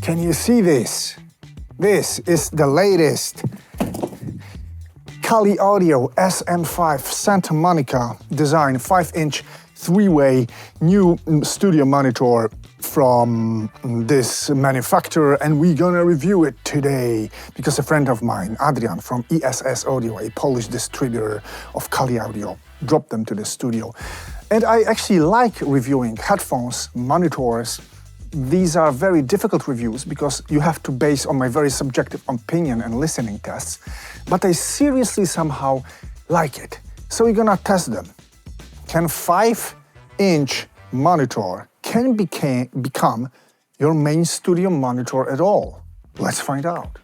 Can you see this? This is the latest Kali Audio SM5 Santa Monica design 5-inch 3-way new studio monitor from this manufacturer, and we're gonna review it today because a friend of mine, Adrian from ESS Audio, a Polish distributor of Kali Audio, dropped them to the studio. And I actually like reviewing headphones, monitors. These are very difficult reviews because you have to base on my very subjective opinion and listening tests, but I seriously somehow like it. So we're gonna test them. Can 5-inch monitor can become your main studio monitor at all? Let's find out.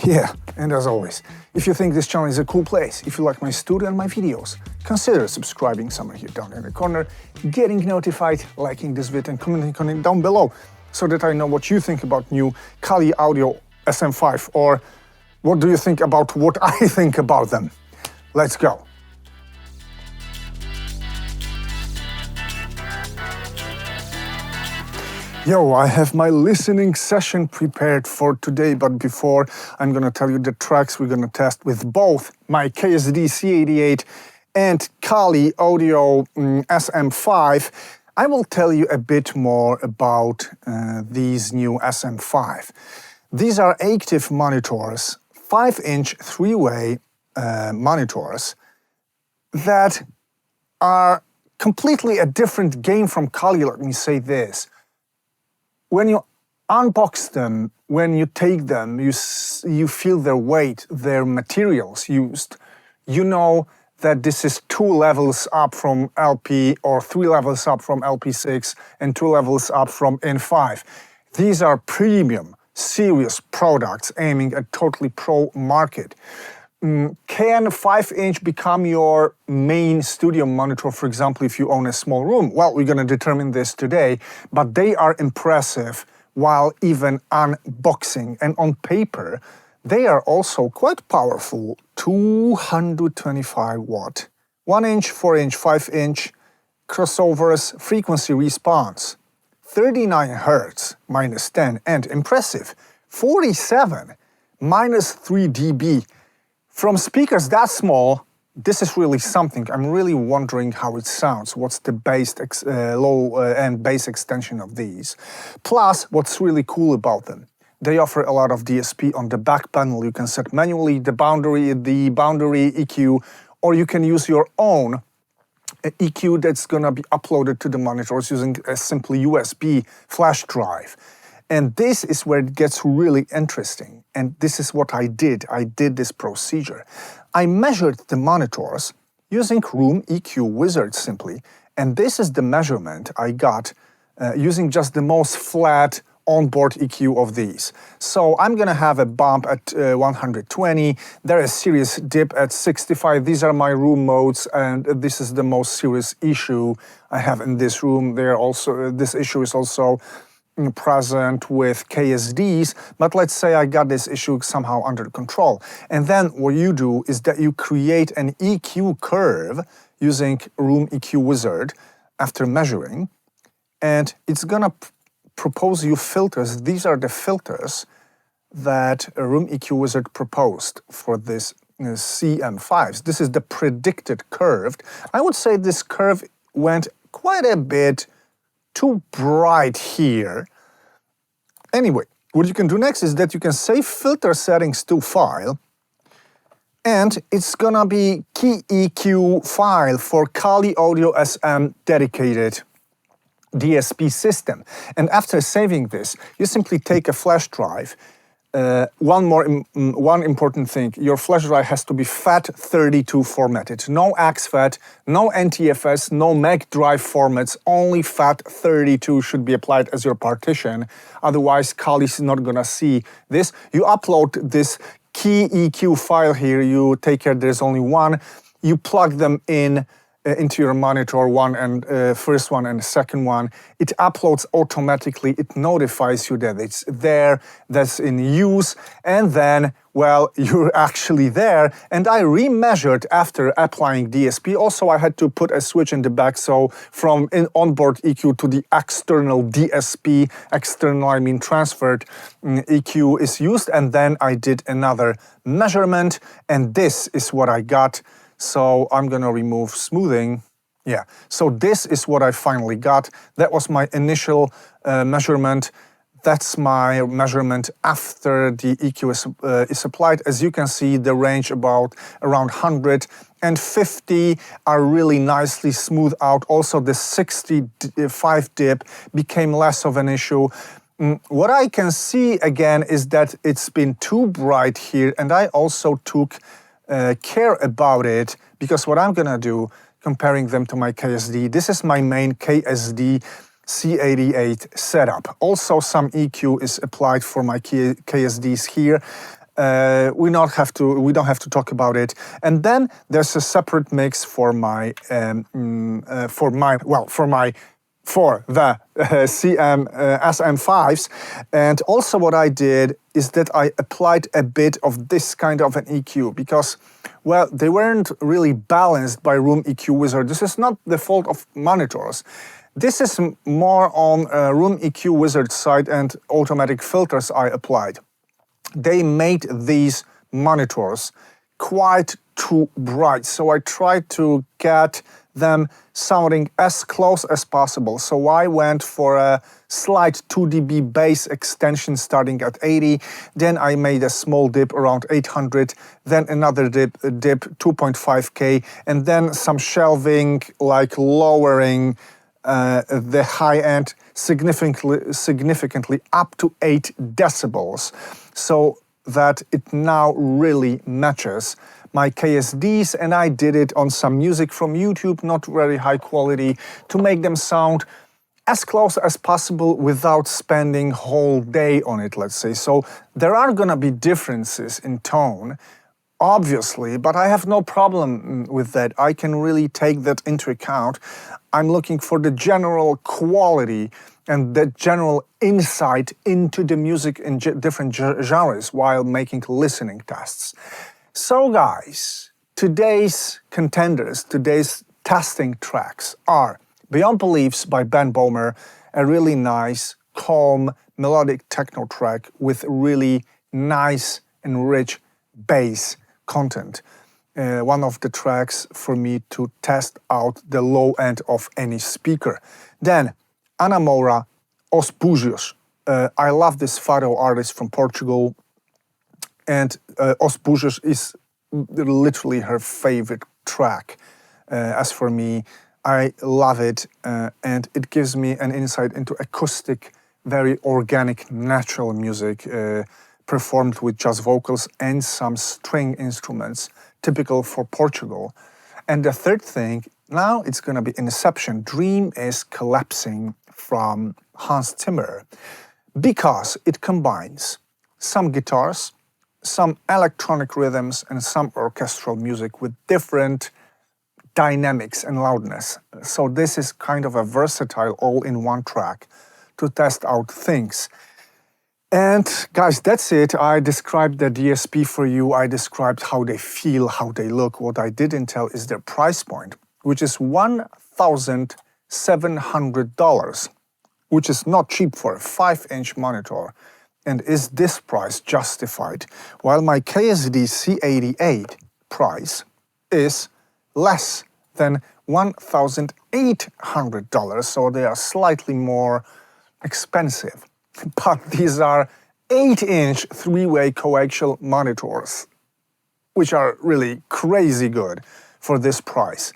Yeah, and as always, if you think this channel is a cool place, if you like my studio and my videos, consider subscribing somewhere here down in the corner, getting notified, liking this video and commenting on it down below so that I know what you think about new Kali Audio SM5, or what do you think about what I think about them. Let's go. Yo, I have my listening session prepared for today, but before I'm gonna tell you the tracks we're gonna test with both my KSD C88 and Kali Audio SM5, I will tell you a bit more about these new SM5. These are active monitors, 5-inch 3-way monitors that are completely a different game from Kali, let me say this. When you unbox them, when you take them, you feel their weight, their materials used. You know that this is 2 levels up from LP or 3 levels up from LP6 and 2 levels up from N5. These are premium, serious products aiming at totally pro market. Can 5-inch become your main studio monitor, for example, if you own a small room? Well, we're going to determine this today, but they are impressive while even unboxing. And on paper, they are also quite powerful. 225 watt, 1-inch, 4-inch, 5-inch crossovers, frequency response, 39 Hertz, -10, and impressive, 47, -3 dB. From speakers that small, this is really something. I'm really wondering how it sounds. What's the low-end bass extension of these? Plus, what's really cool about them, they offer a lot of DSP on the back panel. You can set manually the boundary EQ, or you can use your own EQ that's gonna be uploaded to the monitors using a simple USB flash drive. And this is where it gets really interesting. And this is what I did. I did this procedure. I measured the monitors using Room EQ Wizard simply. And this is the measurement I got using just the most flat onboard EQ of these. So I'm gonna have a bump at 120. There is serious dip at 65. These are my room modes, and this is the most serious issue I have in this room. This issue is also present with KSDs, but let's say I got this issue somehow under control. And then what you do is that you create an EQ curve using Room EQ Wizard after measuring, and it's gonna propose you filters. These are the filters that Room EQ Wizard proposed for this CM5s. This is the predicted curve. I would say this curve went quite a bit too bright here. Anyway, what you can do next is that you can save filter settings to file, and it's gonna be key EQ file for Kali Audio SM dedicated DSP system. And after saving this, you simply take a flash drive. One important thing, your flash drive has to be FAT32 formatted. No exFAT, no NTFS, no MEG drive formats, only FAT32 should be applied as your partition. Otherwise, Kali is not gonna see this. You upload this key EQ file here, you take care there's only one. You plug them in into your monitor, first one and the second one. It uploads automatically. It notifies you that it's there, that's in use, and then, well, you're actually there. And I remeasured after applying DSP. Also, I had to put a switch in the back, so from onboard EQ to the external DSP, external, I mean transferred EQ is used, and then I did another measurement, and this is what I got. So I'm gonna remove smoothing. Yeah, so this is what I finally got. That was my initial measurement. That's my measurement after the EQ is applied. As you can see, the range around 150 are really nicely smoothed out. Also, the 65 dip became less of an issue. What I can see again is that it's been too bright here, and I also took care about it, because what I'm gonna do, comparing them to my KSD, this is my main KSD C88 setup. Also, some EQ is applied for my KSDs here. We don't have to talk about it. And then there's a separate mix for my the SM5s. And also what I did is that I applied a bit of this kind of an EQ, because, well, they weren't really balanced by Room EQ Wizard. This is not the fault of monitors. This is more on Room EQ Wizard side and automatic filters I applied. They made these monitors quite too bright, so I tried to get them sounding as close as possible. So I went for a slight 2 dB bass extension starting at 80, then I made a small dip around 800, then another dip 2.5K, and then some shelving, like lowering the high end significantly up to 8 decibels, so that it now really matches my KSDs. And I did it on some music from YouTube, not very high quality, to make them sound as close as possible without spending whole day on it, let's say. So there are gonna be differences in tone, obviously, but I have no problem with that. I can really take that into account. I'm looking for the general quality and the general insight into the music in different genres while making listening tests. So guys, today's contenders, today's testing tracks are Beyond Beliefs by Böhmer, a really nice, calm, melodic techno track with really nice and rich bass content. One of the tracks for me to test out the low end of any speaker. Then Moura, Os Búzios. I love this Fado artist from Portugal, and Os Búzios is literally her favorite track. As for me, I love it, and it gives me an insight into acoustic, very organic, natural music, performed with jazz vocals and some string instruments, typical for Portugal. And the third thing, now it's gonna be Inception, Dream is Collapsing from Zimmer, because it combines some guitars, some electronic rhythms, and some orchestral music with different dynamics and loudness. So this is kind of a versatile all-in-one track to test out things. And guys, that's it. I described the DSP for you. I described how they feel, how they look. What I didn't tell is their price point, which is $1,700, which is not cheap for a 5-inch monitor. And is this price justified? While my KSD C88 price is less than $1,800, so they are slightly more expensive. But these are 8-inch 3-way coaxial monitors, which are really crazy good for this price.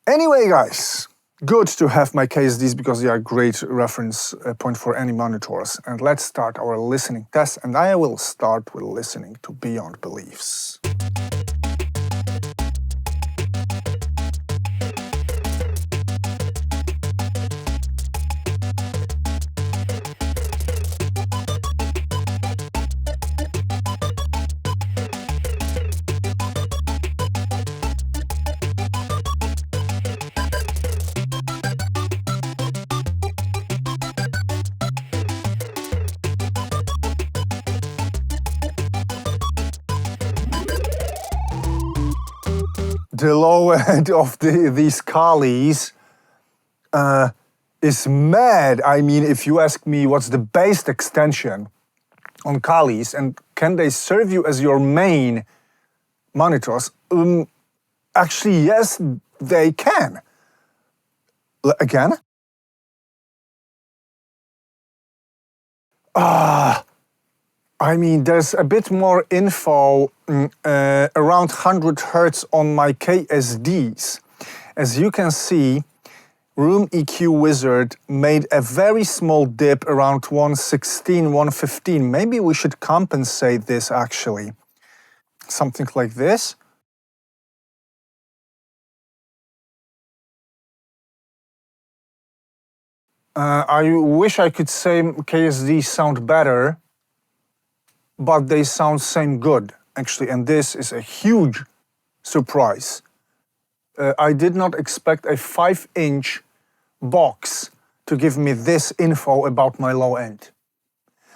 Anyway, guys, good to have my KSDs because they are a great reference point for any monitors. And let's start our listening test, and I will start with listening to Beyond Beliefs. the low end of these Kalis is mad. I mean, if you ask me what's the bass extension on Kalis and can they serve you as your main monitors? Actually, yes, they can. Again? I mean, there's a bit more info around 100 Hertz on my KSDs. As you can see, Room EQ Wizard made a very small dip around 116, 115. Maybe we should compensate this actually. Something like this. I wish I could say KSDs sound better, but they sound same good, actually, and this is a huge surprise. I did not expect a 5-inch box to give me this info about my low end.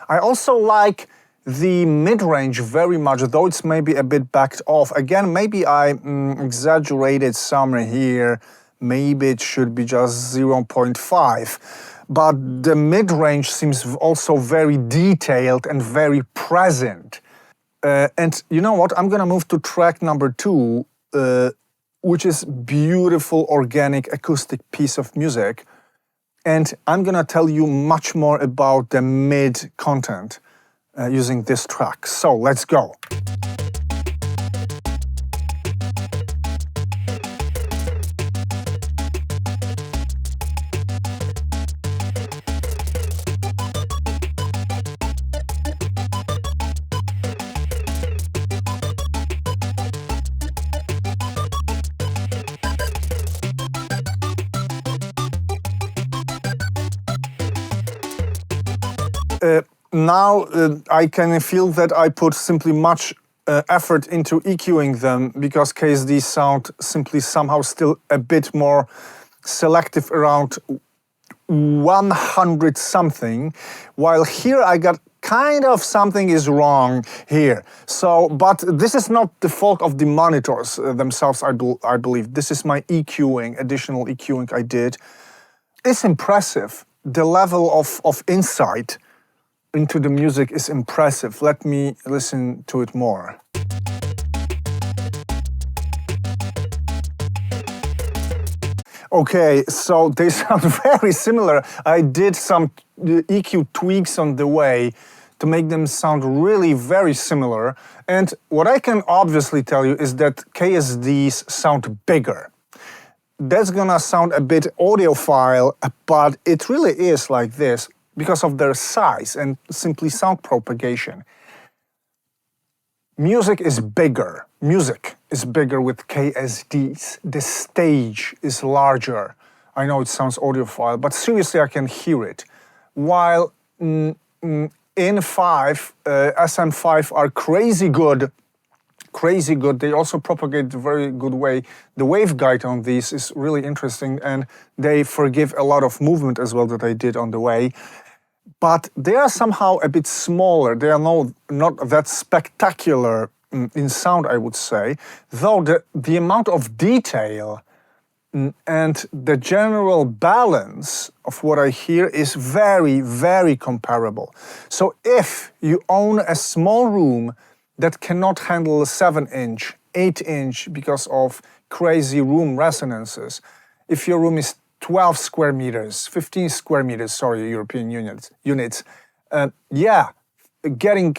I also like the mid-range very much, though it's maybe a bit backed off. Again, maybe I exaggerated some here. Maybe it should be just 0.5. But the mid-range seems also very detailed and very present. And you know what? I'm gonna move to track number 2, which is beautiful organic acoustic piece of music. And I'm gonna tell you much more about the mid content using this track. So let's go. Now I can feel that I put simply much effort into EQing them because KSDs sound simply somehow still a bit more selective around 100 something, while here I got kind of something is wrong here. So, but this is not the fault of the monitors themselves, I believe. This is my EQing, additional EQing I did. It's impressive. The level of insight into the music is impressive. Let me listen to it more. Okay, so they sound very similar. I did some EQ tweaks on the way to make them sound really very similar. And what I can obviously tell you is that KSDs sound bigger. That's gonna sound a bit audiophile, but it really is like this because of their size and simply sound propagation. Music is bigger. Music is bigger with KSDs. The stage is larger. I know it sounds audiophile, but seriously, I can hear it. While in 5, SM5 are crazy good. They also propagate a very good way. The waveguide on these is really interesting, and they forgive a lot of movement as well that I did on the way. But they are somehow a bit smaller. They are not that spectacular in sound, I would say, though the amount of detail and the general balance of what I hear is very, very comparable. So if you own a small room that cannot handle a 7-inch, 8-inch because of crazy room resonances, if your room is 12 square meters, 15 square meters, sorry, European units, yeah, getting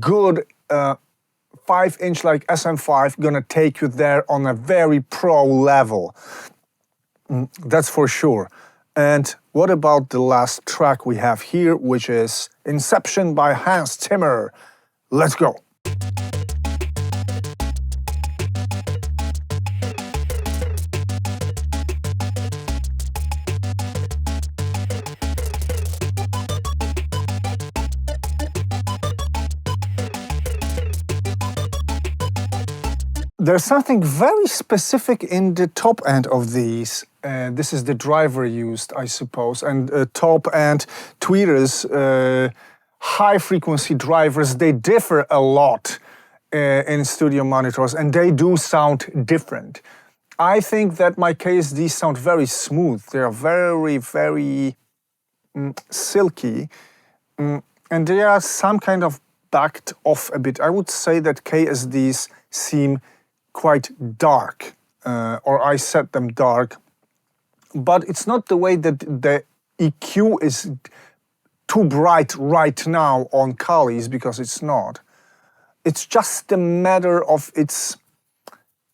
good 5-inch like SM5 gonna take you there on a very pro level. That's for sure. And what about the last track we have here, which is Inception by Zimmer. Let's go. There's something very specific in the top end of these. This is the driver used, I suppose, and top end tweeters, high frequency drivers, they differ a lot in studio monitors, and they do sound different. I think that my KSDs sound very smooth. They are very, very silky, and they are some kind of backed off a bit. I would say that KSDs seem quite dark, or I set them dark, but it's not the way that the EQ is too bright right now on Kali's, because it's not. It's just a matter of its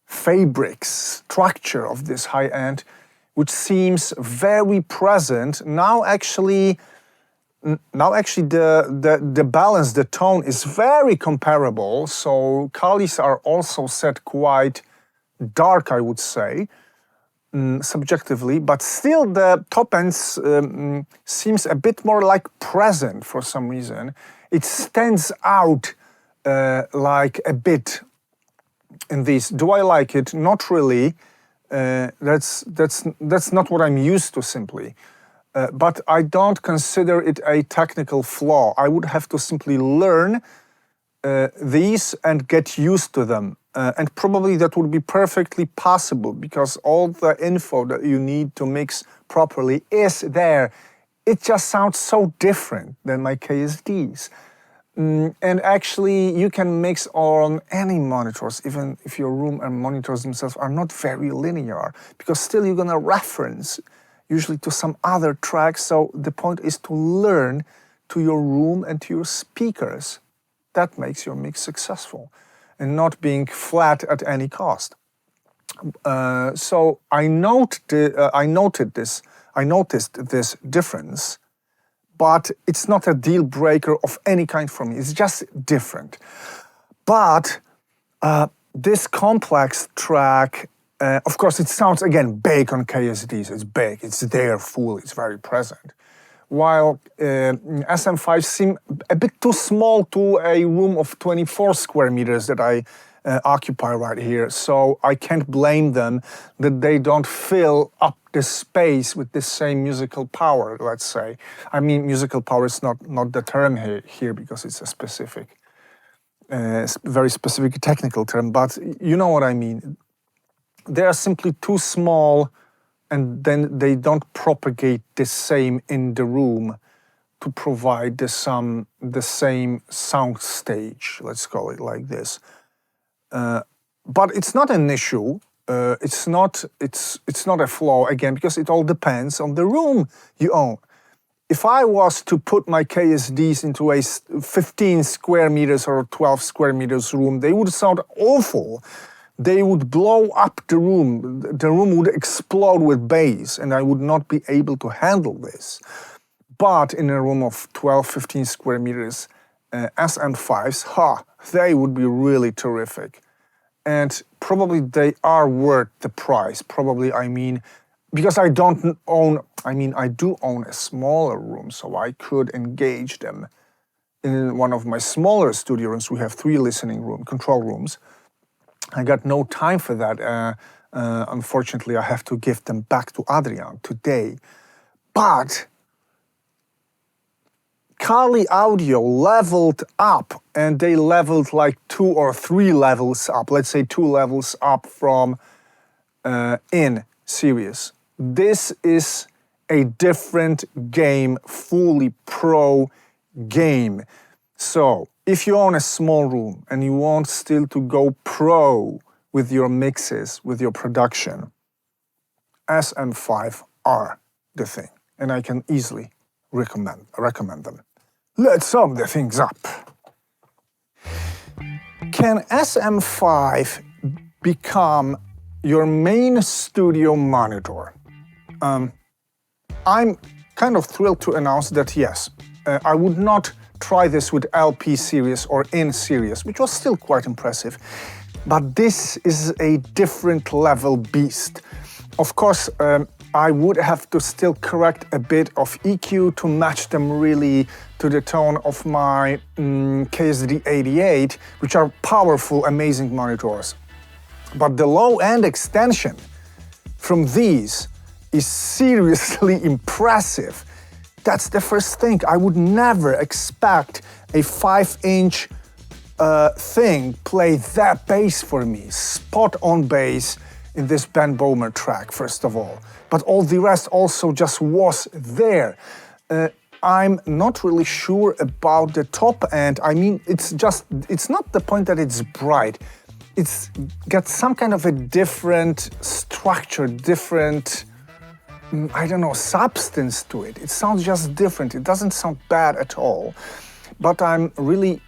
fabrics, structure of this high end, which seems very present. Now actually the balance, the tone is very comparable. So Kali's are also set quite dark, I would say, subjectively, but still the top end seems a bit more like present for some reason. It stands out like a bit in these. Do I like it? Not really. That's not what I'm used to, simply. But I don't consider it a technical flaw. I would have to simply learn these and get used to them. And probably that would be perfectly possible, because all the info that you need to mix properly is there. It just sounds so different than my KSDs. And actually, you can mix on any monitors, even if your room and monitors themselves are not very linear, because still you're gonna reference usually to some other tracks. So the point is to learn to your room and to your speakers. That makes your mix successful, and not being flat at any cost. So I noticed this difference, but it's not a deal breaker of any kind for me. It's just different. But this complex track, of course, it sounds again big on KSDs. It's big. It's there, full. It's very present. While SM5 seem a bit too small to a room of 24 square meters that I occupy right here. So I can't blame them that they don't fill up the space with the same musical power, let's say. I mean, musical power is not the term here because it's a specific, very specific technical term, but you know what I mean. They are simply too small, and then they don't propagate the same in the room to provide the same sound stage, let's call it like this. But it's not an issue. It's not a flaw, again, because it all depends on the room you own. If I was to put my KSDs into a 15 square meters or 12 square meters room, they would sound awful. They would blow up the room. The room would explode with bass, and I would not be able to handle this. But in a room of 12, 15 square meters, SM5s, they would be really terrific. And probably they are worth the price. Probably, I mean, because I do own a smaller room, so I could engage them in one of my smaller studio rooms. We have 3 listening control rooms. I got no time for that. Unfortunately, I have to give them back to Adrian today. But Kali Audio leveled up, and they leveled like 2 or 3 levels up. Let's say 2 levels up from in series. This is a different game, fully pro game. So if you own a small room and you want still to go pro with your mixes, with your production, SM5 are the thing, and I can easily recommend them. Let's sum the things up. Can SM5 become your main studio monitor? I'm kind of thrilled to announce that yes, I would not try this with LP series or in series, which was still quite impressive. But this is a different level beast. Of course, I would have to still correct a bit of EQ to match them really to the tone of my KSD88, which are powerful, amazing monitors. But the low-end extension from these is seriously impressive. That's the first thing. I would never expect a 5-inch thing played that bass for me, spot on bass in this Böhmer track, first of all. But all the rest also just was there. I'm not really sure about the top end. I mean, it's not the point that it's bright. It's got some kind of a different structure, different, I don't know, substance to it. It sounds just different. It doesn't sound bad at all. But I'm really,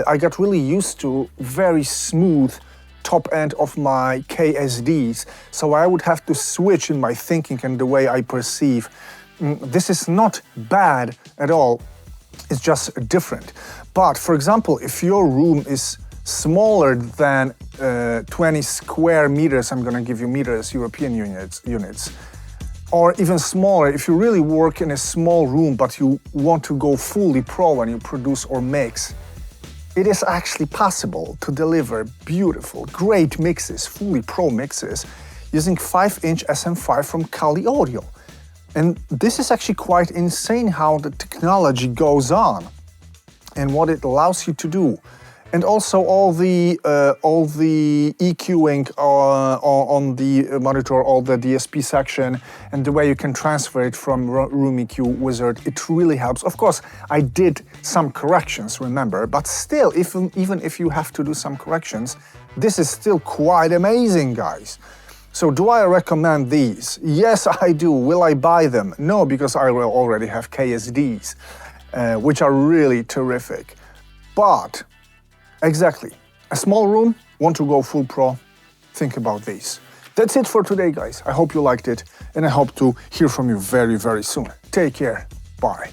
I got really used to very smooth top end of my KSDs. So I would have to switch in my thinking and the way I perceive. This is not bad at all. It's just different. But for example, if your room is smaller than 20 square meters, I'm gonna give you meters, European units, or even smaller, if you really work in a small room but you want to go fully pro when you produce or mix, it is actually possible to deliver beautiful, great mixes, fully pro mixes, using 5-inch SM5 from Kali Audio. And this is actually quite insane how the technology goes on and what it allows you to do. And also all the EQing on the monitor, all the DSP section, and the way you can transfer it from Room EQ Wizard, it really helps. Of course, I did some corrections, remember, but still, even if you have to do some corrections, this is still quite amazing, guys. So do I recommend these? Yes, I do. Will I buy them? No, because I will already have KSDs, which are really terrific. But exactly, a small room, want to go full pro, think about these. That's it for today, guys. I hope you liked it, and I hope to hear from you very, very soon. Take care. Bye.